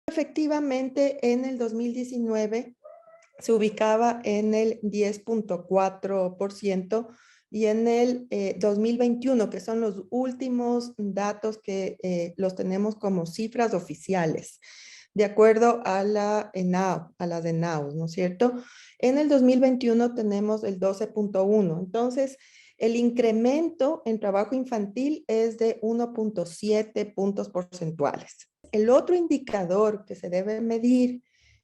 Efectivamente, en el 2019 se ubicaba en el 10.4% y en el 2021, que son los últimos datos que los tenemos como cifras oficiales, de acuerdo a la ENAO, a las ENAO, ¿no es cierto? En el 2021 tenemos el 12.1, entonces el incremento en trabajo infantil es de 1.7 puntos porcentuales. El otro indicador que se debe medir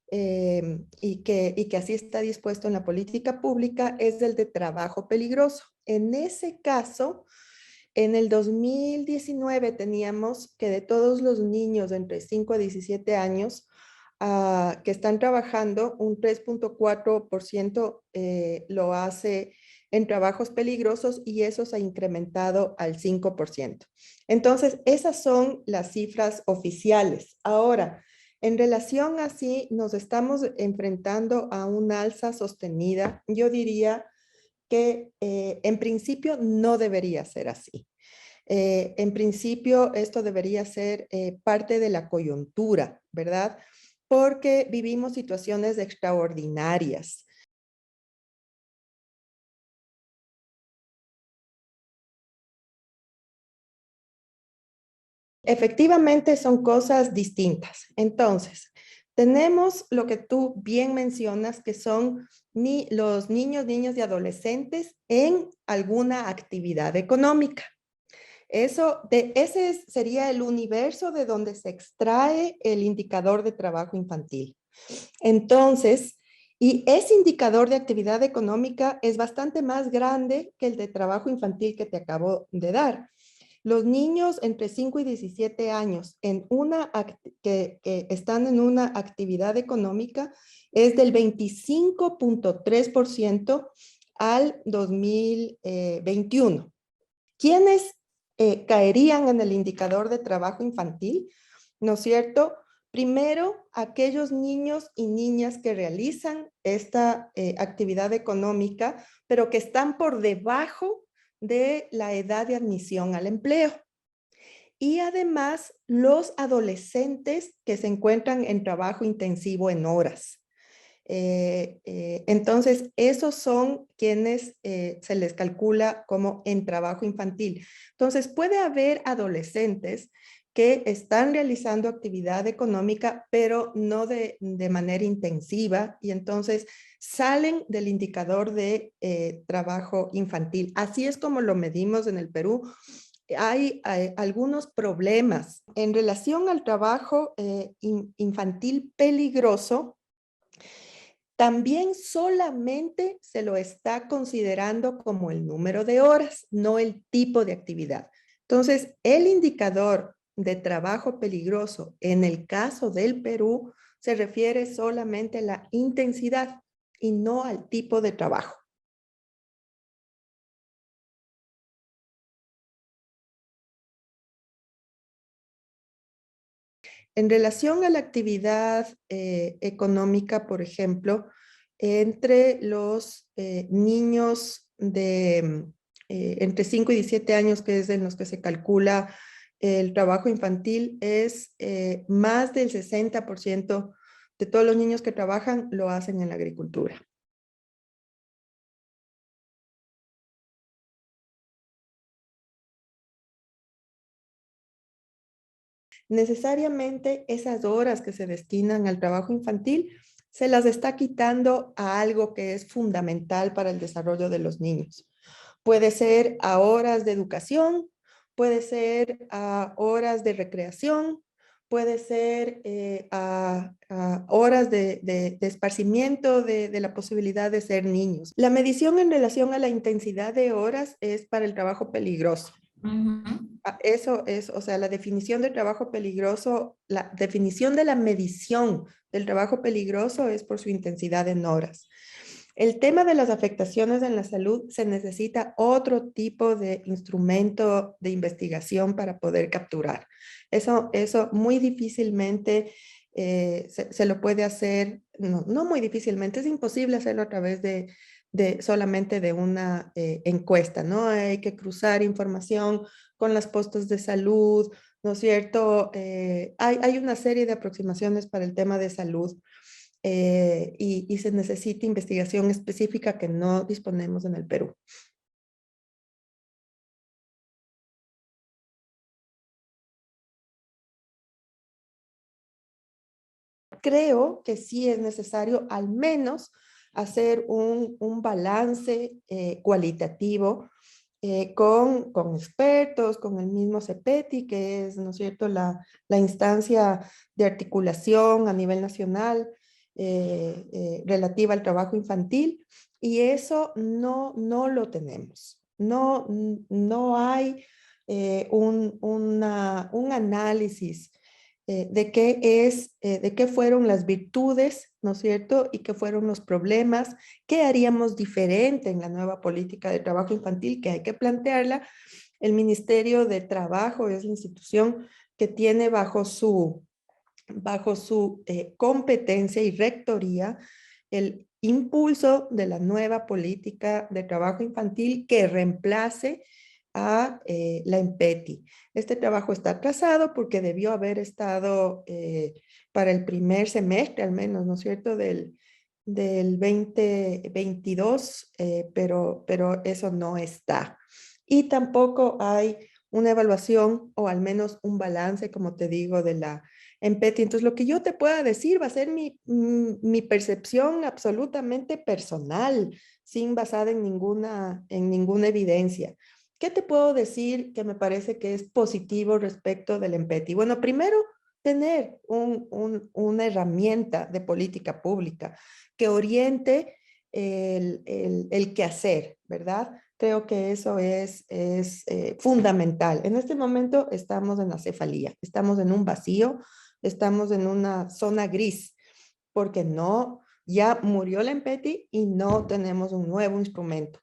y que así está dispuesto en la política pública es el de trabajo peligroso. En ese caso, en el 2019 teníamos que de todos los niños de entre 5 a 17 años que están trabajando, un 3.4% lo hace en trabajos peligrosos y eso se ha incrementado al 5%. Entonces, esas son las cifras oficiales. Ahora, en relación a si nos estamos enfrentando a un alza sostenida, yo diría que en principio no debería ser así. En principio, esto debería ser parte de la coyuntura, ¿verdad? Porque vivimos situaciones extraordinarias. Efectivamente, son cosas distintas. Entonces, tenemos lo que tú bien mencionas, que son los niños, niñas y adolescentes en alguna actividad económica. Ese sería el universo de donde se extrae el indicador de trabajo infantil. Entonces, y ese indicador de actividad económica es bastante más grande que el de trabajo infantil que te acabo de dar. Los niños entre 5 y 17 años que están en una actividad económica es del 25.3% al 2021. ¿Quiénes caerían en el indicador de trabajo infantil? ¿No es cierto? Primero, aquellos niños y niñas que realizan esta actividad económica, pero que están por debajo de la edad de admisión al empleo. Y además, los adolescentes que se encuentran en trabajo intensivo en horas. Entonces, esos son quienes se les calcula como en trabajo infantil. Entonces, puede haber adolescentes que están realizando actividad económica, pero no de manera intensiva, y entonces salen del indicador de trabajo infantil. Así es como lo medimos en el Perú. Hay algunos problemas en relación al trabajo infantil peligroso. También solamente se lo está considerando como el número de horas, no el tipo de actividad. Entonces, el indicador de trabajo peligroso en el caso del Perú se refiere solamente a la intensidad y no al tipo de trabajo. En relación a la actividad económica, por ejemplo, entre los niños de entre 5 y 17 años, que es en los que se calcula el trabajo infantil, es más del 60% de todos los niños que trabajan lo hacen en la agricultura. Necesariamente esas horas que se destinan al trabajo infantil se las está quitando a algo que es fundamental para el desarrollo de los niños. Puede ser a horas de educación, puede ser a horas de recreación, puede ser a horas de esparcimiento de la posibilidad de ser niños. La medición en relación a la intensidad de horas es para el trabajo peligroso. Eso es, o sea, la definición del trabajo peligroso, la definición de la medición del trabajo peligroso es por su intensidad en horas. El tema de las afectaciones en la salud se necesita otro tipo de instrumento de investigación para poder capturar. Eso muy difícilmente se lo puede hacer, no muy difícilmente, es imposible hacerlo a través de solamente de una encuesta, ¿no? Hay que cruzar información con las postas de salud, ¿no es cierto? Hay una serie de aproximaciones para el tema de salud y se necesita investigación específica que no disponemos en el Perú. Creo que sí es necesario al menos hacer un balance cualitativo con expertos, con el mismo CEPETI, que es, ¿no es cierto?, la instancia de articulación a nivel nacional relativa al trabajo infantil, y eso no lo tenemos. No hay un análisis de qué fueron las virtudes, ¿no es cierto? Y qué fueron los problemas, qué haríamos diferente en la nueva política de trabajo infantil, que hay que plantearla. El Ministerio de Trabajo es la institución que tiene bajo su competencia y rectoría el impulso de la nueva política de trabajo infantil que reemplace a la EMPETI. Este trabajo está atrasado porque debió haber estado para el primer semestre, al menos, ¿no es cierto?, del 2022, pero eso no está. Y tampoco hay una evaluación o al menos un balance, como te digo, de la EMPETI. Entonces, lo que yo te pueda decir va a ser mi percepción absolutamente personal, sin basada en ninguna evidencia. ¿Qué te puedo decir que me parece que es positivo respecto del EMPETI? Bueno, primero, tener una herramienta de política pública que oriente el quehacer, ¿verdad? Creo que eso es fundamental. En este momento estamos en acefalía, estamos en un vacío, estamos en una zona gris, porque ya murió la EMPETI y no tenemos un nuevo instrumento.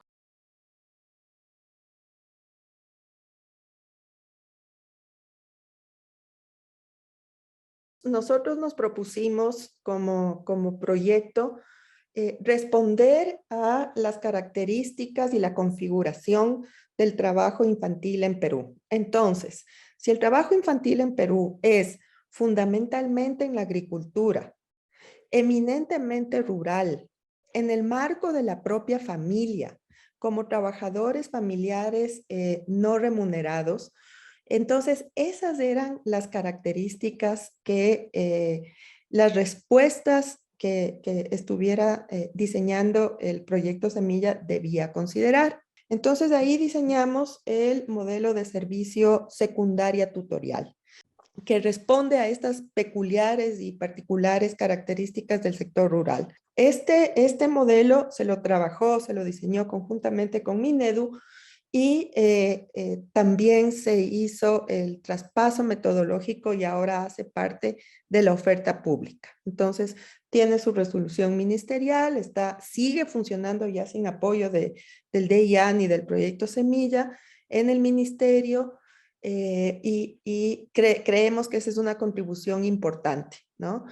Nosotros nos propusimos como proyecto responder a las características y la configuración del trabajo infantil en Perú. Entonces, si el trabajo infantil en Perú es fundamentalmente en la agricultura, eminentemente rural, en el marco de la propia familia, como trabajadores familiares no remunerados, entonces esas eran las características que las respuestas que estuviera diseñando el proyecto Semilla debía considerar. Entonces ahí diseñamos el modelo de servicio secundaria tutorial, que responde a estas peculiares y particulares características del sector rural. Este modelo se lo diseñó conjuntamente con Minedu y también se hizo el traspaso metodológico y ahora hace parte de la oferta pública. Entonces, tiene su resolución ministerial, sigue funcionando ya sin apoyo del DIA ni del proyecto Semilla en el ministerio creemos que esa es una contribución importante, ¿no?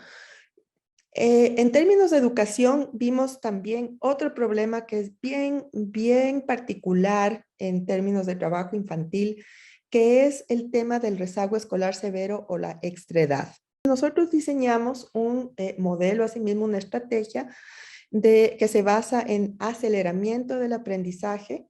En términos de educación, vimos también otro problema que es bien particular en términos de trabajo infantil, que es el tema del rezago escolar severo o la extraedad. Nosotros diseñamos un modelo, asimismo una estrategia que se basa en aceleramiento del aprendizaje,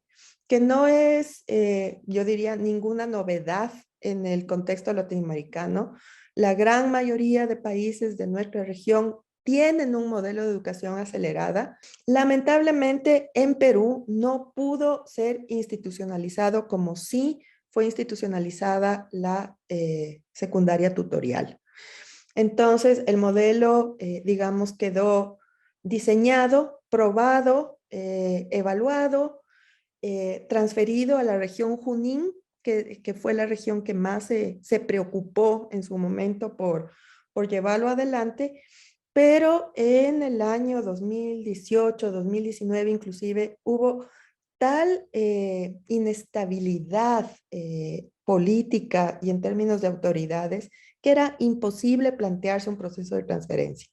que no es, yo diría, ninguna novedad en el contexto latinoamericano. La gran mayoría de países de nuestra región tienen un modelo de educación acelerada. Lamentablemente, en Perú no pudo ser institucionalizado como sí fue institucionalizada la secundaria tutorial. Entonces, el modelo, digamos, quedó diseñado, probado, evaluado, transferido a la región Junín, que fue la región que más se preocupó en su momento por llevarlo adelante, pero en el año 2018, 2019 inclusive, hubo tal inestabilidad política y en términos de autoridades que era imposible plantearse un proceso de transferencia.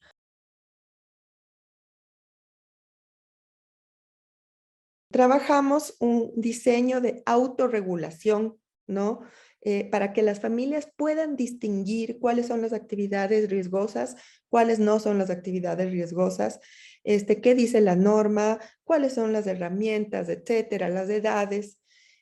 Trabajamos un diseño de autorregulación, ¿no? para que las familias puedan distinguir cuáles son las actividades riesgosas, cuáles no son las actividades riesgosas, qué dice la norma, cuáles son las herramientas, etcétera, las edades.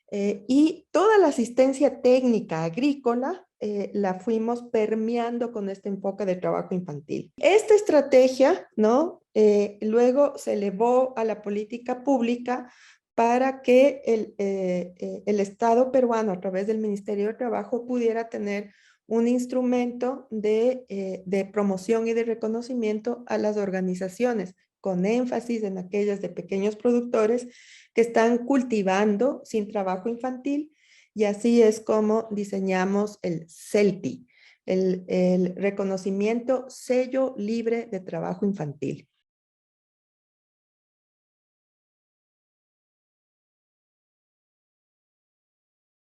Y toda la asistencia técnica agrícola la fuimos permeando con este enfoque de trabajo infantil. Esta estrategia, ¿no? Luego se elevó a la política pública para que el Estado peruano, a través del Ministerio de Trabajo, pudiera tener un instrumento de promoción y de reconocimiento a las organizaciones, con énfasis en aquellas de pequeños productores que están cultivando sin trabajo infantil, y así es como diseñamos el CELTI, el reconocimiento sello libre de trabajo infantil.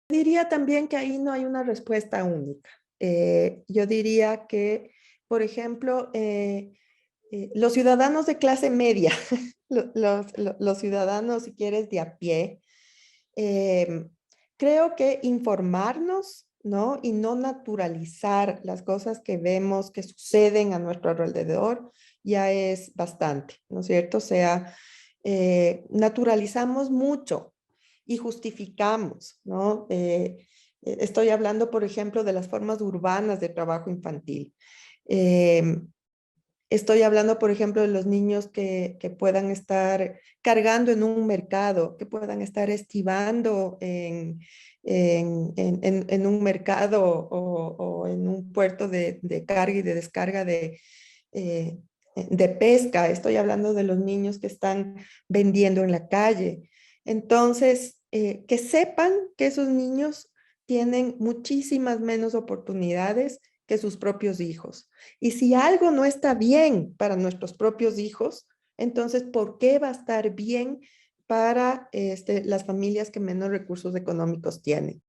Diría también que ahí no hay una respuesta única. Yo diría que, por ejemplo, los ciudadanos de clase media, los ciudadanos, si quieres, de a pie, eh, creo que informarnos, ¿no? Y no naturalizar las cosas que vemos que suceden a nuestro alrededor ya es bastante, ¿no es cierto? O sea, naturalizamos mucho y justificamos, ¿no? Estoy hablando, por ejemplo, de las formas urbanas de trabajo infantil. Eh, Estoy hablando, por ejemplo, de los niños que puedan estar cargando en un mercado, que puedan estar estibando en un mercado o en un puerto de carga y de descarga eh, de pesca. Estoy hablando de los niños que están vendiendo en la calle. Entonces, que sepan que esos niños tienen muchísimas menos oportunidades que sus propios hijos. Y si algo no está bien para nuestros propios hijos, entonces, ¿por qué va a estar bien para las familias que menos recursos económicos tienen?